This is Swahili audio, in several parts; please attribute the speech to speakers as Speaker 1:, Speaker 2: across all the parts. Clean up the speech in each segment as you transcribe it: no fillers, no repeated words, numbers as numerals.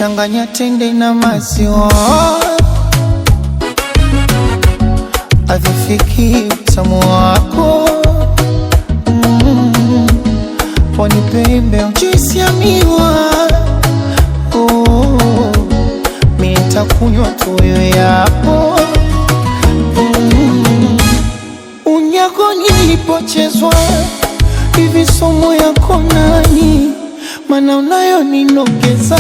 Speaker 1: changanya tende na maziwa, havifiki utamu wako. Pwani pembe juisi ya miwa, mimi nitakunywa tu wewe yapo. Unyako nilipochezwa hivi somo yako nani, mana unayo ninogeza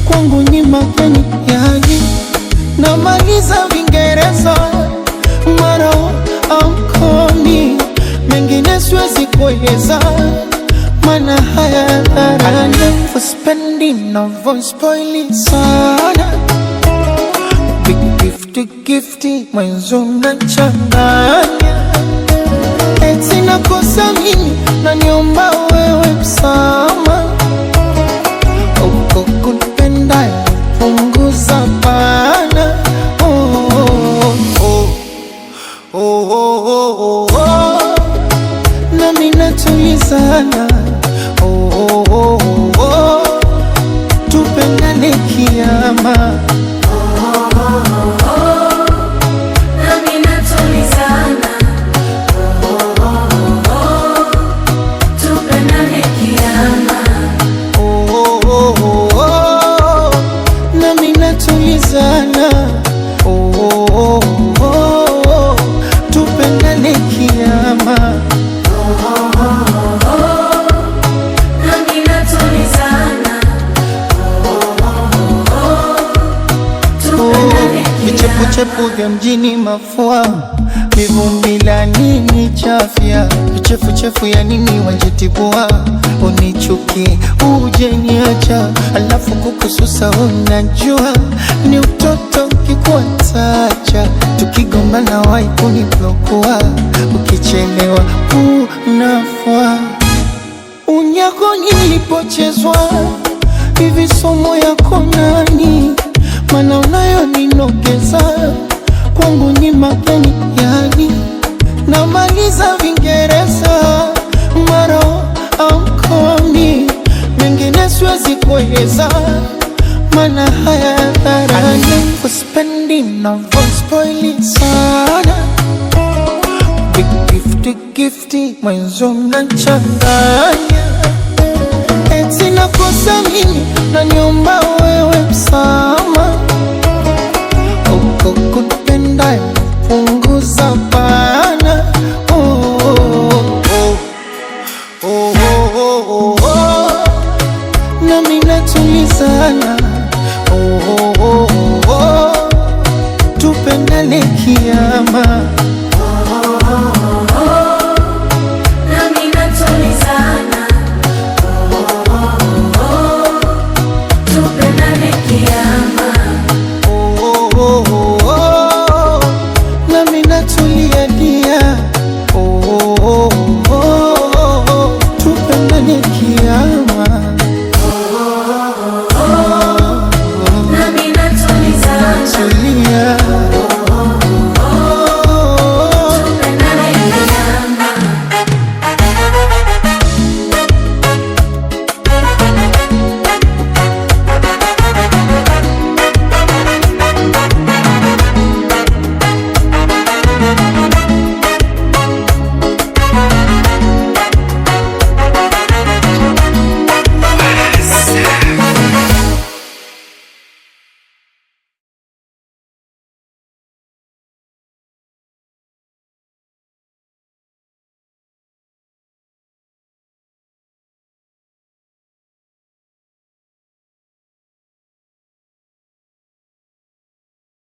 Speaker 1: kwangu ni mageni yani. Namaliza Vingereza mara amkoni, mengine siwezi kueleza mana haya dharani. For spending no voice spoiling sana, big gifty mwenzo mnachanganya. Eti nakosa mimi na niomba wewe msama, uko kunipenda punguza pana. Nami natulizana, tupendane kiama.
Speaker 2: Nami natulizana, tupendane kiama.
Speaker 1: Nami natulizana, tupendane kiama.
Speaker 2: Nami natulizana, tupendane kiama.
Speaker 1: Vichepuchepu vya mjini mafua, mivumbi la nini chafya, vichefuchefu ya nini wajitibua. Unichuki uje niacha, alafu kukususa unajua ni utoto kikuatacha. Tukigombana wai kuniblokua, ukichelewa unafua. Unyako nilipochezwa hivi somo yako nani, mana unayo ninogeza kwangu ni mageni yani. Namaliza Vingereza mara amkoni, mengine siwezi kueleza mana haya dharani. For spending no voice spoiling sana, big gifty mwenzo mnachanganya. Eti nakosa mimi na niomba wewe msama, uko kunipenda punguza pana. Nami natulizana, tupendane kiama.
Speaker 2: Nami natulizana, tupendane kiama.
Speaker 1: Nami natulia dia, tupendane kiama.